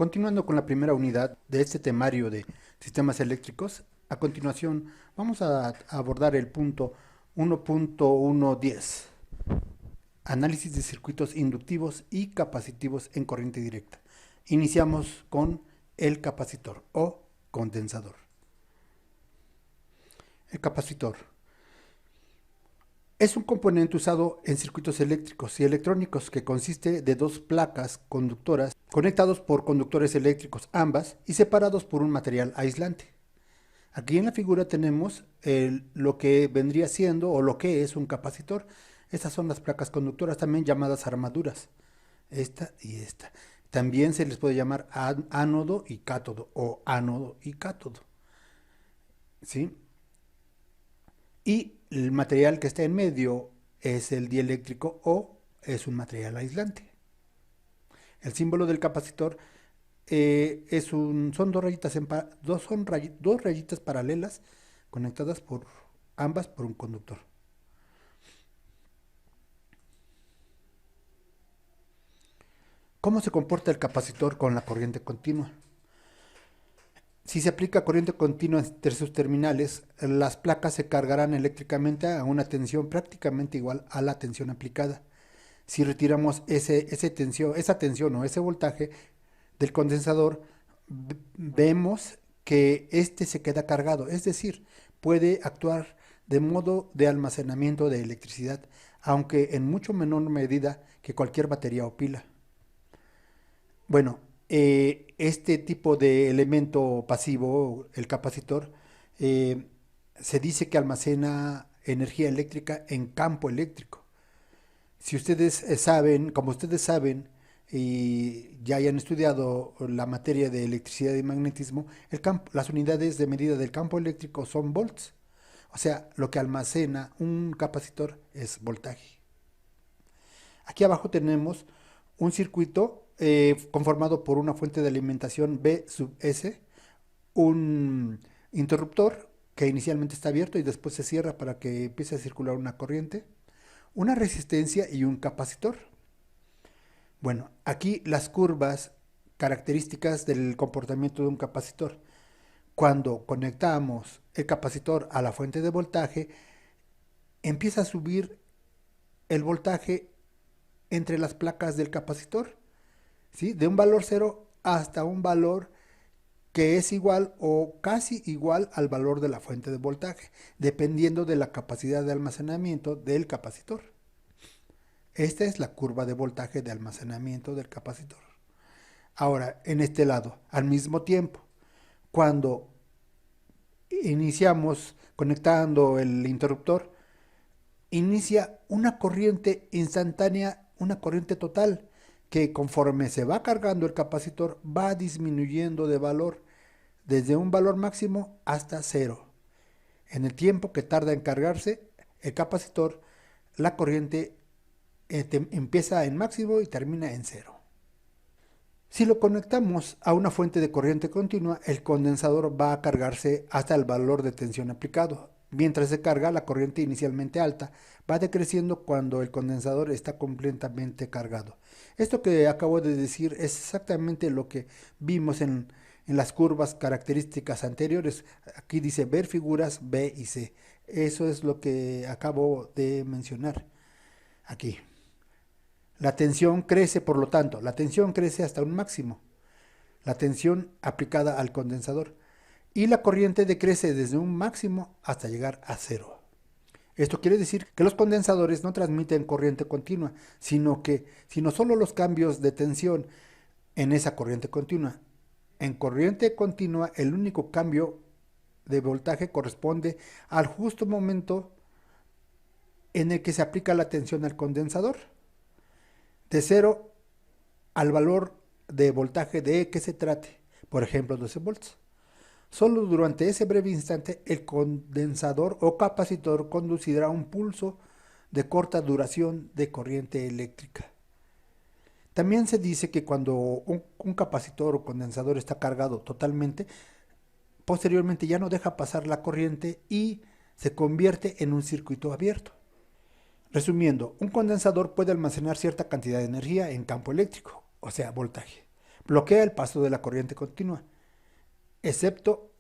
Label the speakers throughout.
Speaker 1: Continuando con la primera unidad de este temario de sistemas eléctricos, a continuación vamos a abordar el punto 1.110, análisis de circuitos inductivos y capacitivos en corriente directa. Iniciamos con el capacitor o condensador. El capacitor es un componente usado en circuitos eléctricos y electrónicos que consiste de dos placas conductoras conectados por conductores eléctricos ambas y separados por un material aislante. Aquí en la figura tenemos lo que vendría siendo o lo que es un capacitor. Estas son las placas conductoras también llamadas armaduras, esta y esta. También se les puede llamar ánodo y cátodo o ánodo y cátodo, ¿sí? Y el material que está en medio es el dieléctrico o es un material aislante. El símbolo del capacitor son dos rayitas paralelas conectadas ambas por un conductor. ¿Cómo se comporta el capacitor con la corriente continua? Si se aplica corriente continua entre sus terminales, las placas se cargarán eléctricamente a una tensión prácticamente igual a la tensión aplicada. Si retiramos esa tensión o ese voltaje del condensador, vemos que este se queda cargado, es decir, puede actuar de modo de almacenamiento de electricidad, aunque en mucho menor medida que cualquier batería o pila. Bueno, este tipo de elemento pasivo, el capacitor, se dice que almacena energía eléctrica en campo eléctrico. Si ustedes como ustedes saben, y ya hayan estudiado la materia de electricidad y magnetismo, las unidades de medida del campo eléctrico son volts. O sea, lo que almacena un capacitor es voltaje. Aquí abajo tenemos un circuito conformado por una fuente de alimentación B sub S, un interruptor que inicialmente está abierto y después se cierra para que empiece a circular una corriente, una resistencia y un capacitor. Bueno, aquí las curvas características del comportamiento de un capacitor. Cuando conectamos el capacitor a la fuente de voltaje, empieza a subir el voltaje entre las placas del capacitor, ¿sí? De un valor 0 hasta un valor que es igual o casi igual al valor de la fuente de voltaje, dependiendo de la capacidad de almacenamiento del capacitor. Esta es la curva de voltaje de almacenamiento del capacitor. Ahora, en este lado, al mismo tiempo, cuando iniciamos conectando el interruptor, inicia una corriente instantánea, una corriente total, que conforme se va cargando el capacitor va disminuyendo de valor desde un valor máximo hasta 0. En el tiempo que tarda en cargarse el capacitor, la corriente empieza en máximo y termina en 0. Si lo conectamos a una fuente de corriente continua, el condensador va a cargarse hasta el valor de tensión aplicado. Mientras se carga, la corriente inicialmente alta va decreciendo cuando el condensador está completamente cargado. Esto que acabo de decir es exactamente lo que vimos en las curvas características anteriores. Aquí dice ver figuras B y C. Eso es lo que acabo de mencionar aquí. La tensión crece, por lo tanto, la tensión crece hasta un máximo, la tensión aplicada al condensador, y la corriente decrece desde un máximo hasta llegar a 0. Esto quiere decir que los condensadores no transmiten corriente continua, sino solo los cambios de tensión en esa corriente continua. En corriente continua, el único cambio de voltaje corresponde al justo momento en el que se aplica la tensión al condensador. De 0 al valor de voltaje de que se trate, por ejemplo 12 volts. Solo durante ese breve instante el condensador o capacitor conducirá un pulso de corta duración de corriente eléctrica. También se dice que cuando un capacitor o condensador está cargado totalmente, posteriormente ya no deja pasar la corriente y se convierte en un circuito abierto. Resumiendo, un condensador puede almacenar cierta cantidad de energía en campo eléctrico, o sea, voltaje. Bloquea el paso de la corriente continua, excepto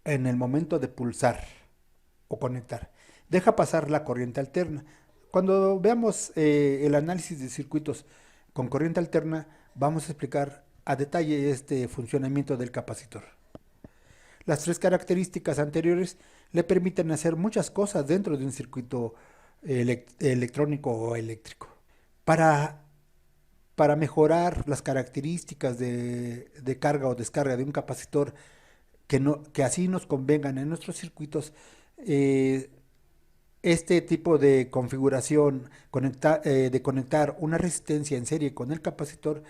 Speaker 1: en el momento de pulsar o conectar. Deja pasar la corriente alterna. Cuando veamos el análisis de circuitos con corriente alterna, vamos a explicar a detalle este funcionamiento del capacitor. Las tres características anteriores le permiten hacer muchas cosas dentro de un circuito electrónico o eléctrico. Para, para mejorar las características de carga o descarga de un capacitor que así nos convengan en nuestros circuitos, eh, este tipo de configuración de conectar una resistencia en serie con el capacitor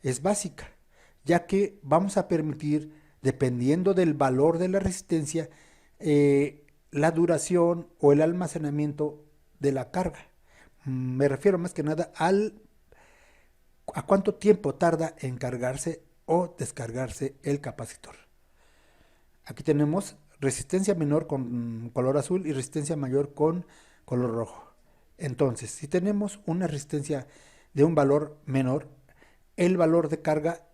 Speaker 1: es básica, ya que vamos a permitir, dependiendo del valor de la resistencia, la duración o el almacenamiento de la carga. Me refiero más que nada a cuánto tiempo tarda en cargarse o descargarse el capacitor. Aquí tenemos resistencia menor con color azul y resistencia mayor con color rojo. Entonces, si tenemos una resistencia de un valor menor, el valor de carga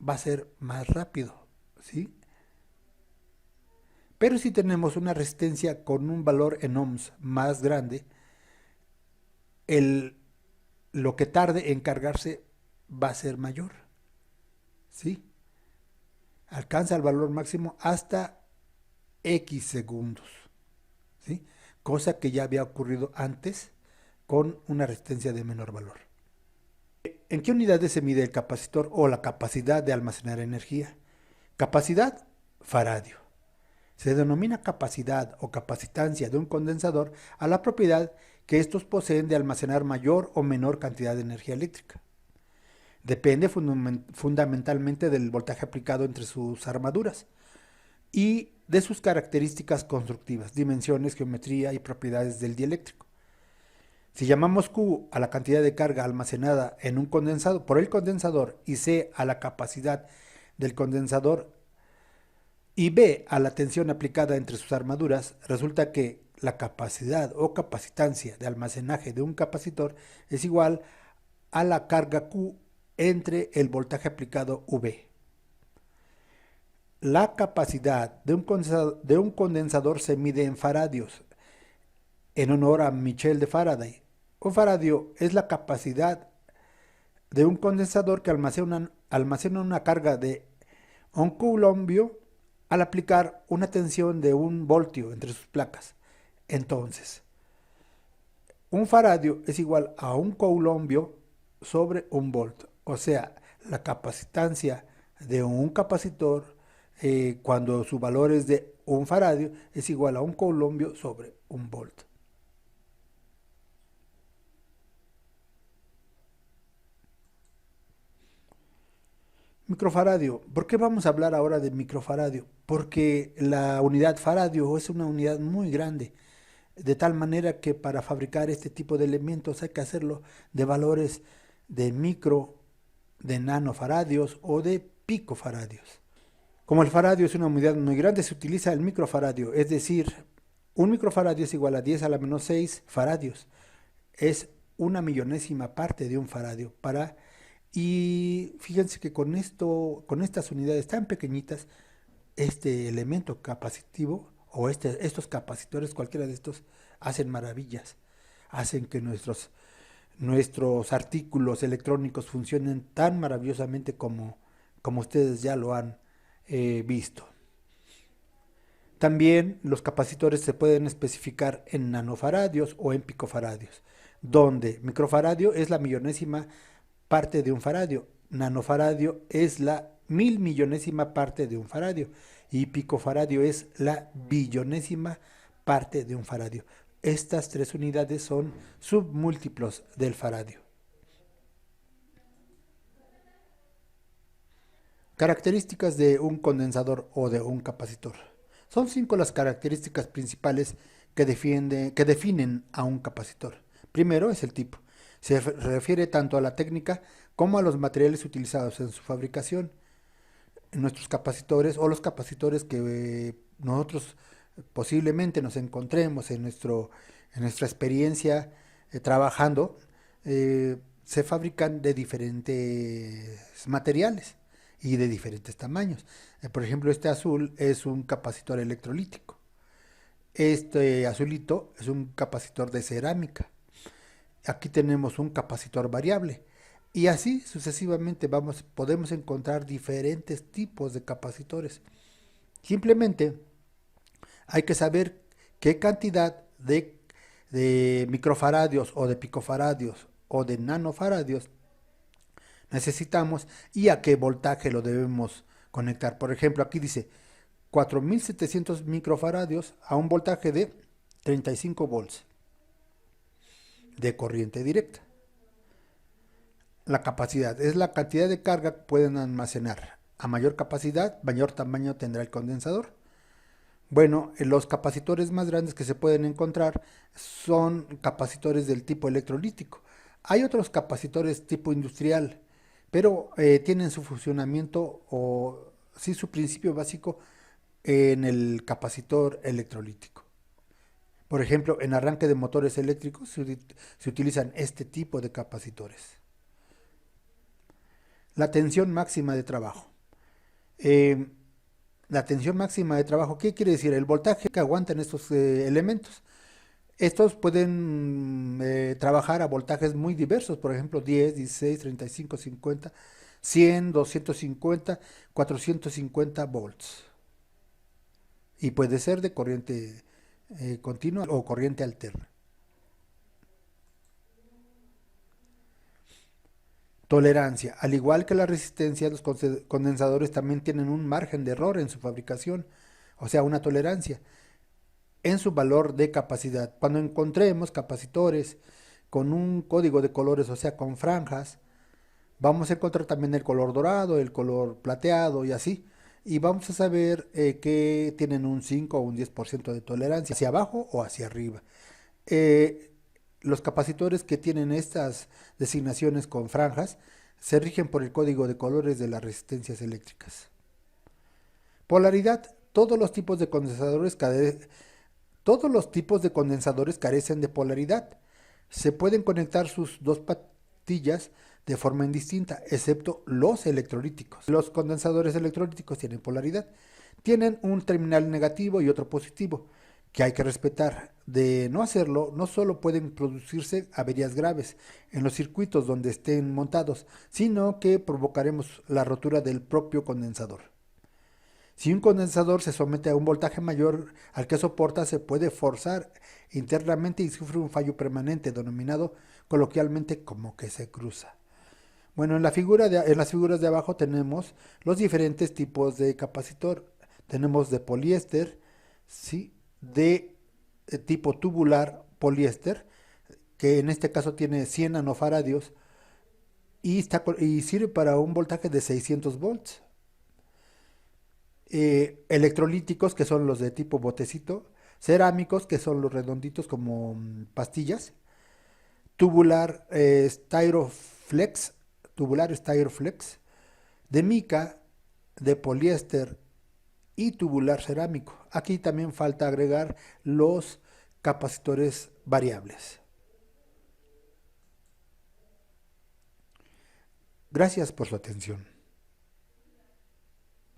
Speaker 1: va a ser más rápido, ¿sí? Pero si tenemos una resistencia con un valor en ohms más grande, el, lo que tarde en cargarse va a ser mayor, ¿sí? Alcanza el valor máximo hasta X segundos, ¿sí? Cosa que ya había ocurrido antes con una resistencia de menor valor. ¿En qué unidades se mide el capacitor o la capacidad de almacenar energía? Capacidad, faradio. Se denomina capacidad o capacitancia de un condensador a la propiedad que estos poseen de almacenar mayor o menor cantidad de energía eléctrica. Depende fundamentalmente del voltaje aplicado entre sus armaduras y de sus características constructivas, dimensiones, geometría y propiedades del dieléctrico. Si llamamos Q a la cantidad de carga almacenada en un condensador por el condensador y C a la capacidad del condensador y B a la tensión aplicada entre sus armaduras, resulta que la capacidad o capacitancia de almacenaje de un capacitor es igual a la carga Q entre el voltaje aplicado V. La capacidad de un condensador se mide en faradios, en honor a Michel de Faraday. Un faradio es la capacidad de un condensador que almacena una carga de un coulombio al aplicar una tensión de 1 voltio entre sus placas. Entonces, un faradio es igual a un coulombio sobre 1 volt. O sea, la capacitancia de un capacitor cuando su valor es de 1 faradio es igual a un coulombio sobre 1 volt. Microfaradio. ¿Por qué vamos a hablar ahora de microfaradio? Porque la unidad faradio es una unidad muy grande, de tal manera que para fabricar este tipo de elementos hay que hacerlo de valores de micro, de nanofaradios o de picofaradios. Como el faradio es una unidad muy grande, se utiliza el microfaradio, es decir, un microfaradio es igual a 10 a la menos 6 faradios. Es una millonésima parte de un faradio. Y fíjense que con estas unidades tan pequeñitas, este elemento capacitivo o estos capacitores, cualquiera de estos, hacen maravillas. Hacen que nuestros artículos electrónicos funcionen tan maravillosamente como ustedes ya lo han visto. También los capacitores se pueden especificar en nanofaradios o en picofaradios, donde microfaradio es la millonésima parte de un faradio, nanofaradio es la 1000 millonésima parte de un faradio y picofaradio es la billonésima parte de un faradio. Estas tres unidades son submúltiplos del faradio. Características de un condensador o de un capacitor. Son 5 las características principales que definen a un capacitor. Primero es el tipo. Se refiere tanto a la técnica como a los materiales utilizados en su fabricación. Nuestros capacitores o los capacitores que nosotros posiblemente nos encontremos en nuestra experiencia trabajando, se fabrican de diferentes materiales y de diferentes tamaños. Por ejemplo, este azul es un capacitor electrolítico. Este azulito es un capacitor de cerámica. Aquí tenemos un capacitor variable. Y así sucesivamente podemos encontrar diferentes tipos de capacitores. Simplemente hay que saber qué cantidad de microfaradios o de picofaradios o de nanofaradios necesitamos y a qué voltaje lo debemos conectar. Por ejemplo, aquí dice 4700 microfaradios a un voltaje de 35 volts de corriente directa. La capacidad es la cantidad de carga que pueden almacenar. A mayor capacidad, mayor tamaño tendrá el condensador. Bueno, los capacitores más grandes que se pueden encontrar son capacitores del tipo electrolítico. Hay otros capacitores tipo industrial, pero tienen su funcionamiento o sí su principio básico en el capacitor electrolítico. Por ejemplo, en arranque de motores eléctricos se utilizan este tipo de capacitores. La tensión máxima de trabajo. Eh, la tensión máxima de trabajo, ¿qué quiere decir? El voltaje que aguantan estos elementos. Estos pueden trabajar a voltajes muy diversos, por ejemplo, 10, 16, 35, 50, 100, 250, 450 volts. Y puede ser de corriente continua o corriente alterna. Tolerancia. Al igual que la resistencia, los condensadores también tienen un margen de error en su fabricación, o sea, una tolerancia en su valor de capacidad. Cuando encontremos capacitores con un código de colores, o sea, con franjas, vamos a encontrar también el color dorado, el color plateado y así. Y vamos a saber que tienen un 5 o un 10% de tolerancia, hacia abajo o hacia arriba. Eh, los capacitores que tienen estas designaciones con franjas se rigen por el código de colores de las resistencias eléctricas. Polaridad. Todos los tipos de condensadores carecen de polaridad. Se pueden conectar sus dos patillas de forma indistinta, excepto los electrolíticos. Los condensadores electrolíticos tienen polaridad. Tienen un terminal negativo y otro positivo, que hay que respetar. De no hacerlo, no solo pueden producirse averías graves en los circuitos donde estén montados, sino que provocaremos la rotura del propio condensador. Si un condensador se somete a un voltaje mayor al que soporta, se puede forzar internamente y sufre un fallo permanente, denominado coloquialmente como que se cruza. Bueno, en las figuras de abajo tenemos los diferentes tipos de capacitor. Tenemos de poliéster, ¿sí? De tipo tubular poliéster, que en este caso tiene 100 nanofaradios y sirve para un voltaje de 600 volts. Electrolíticos, que son los de tipo botecito, cerámicos, que son los redonditos como pastillas, tubular Styroflex, de mica, de poliéster y tubular cerámico. Aquí también falta agregar los capacitores variables. Gracias por su atención.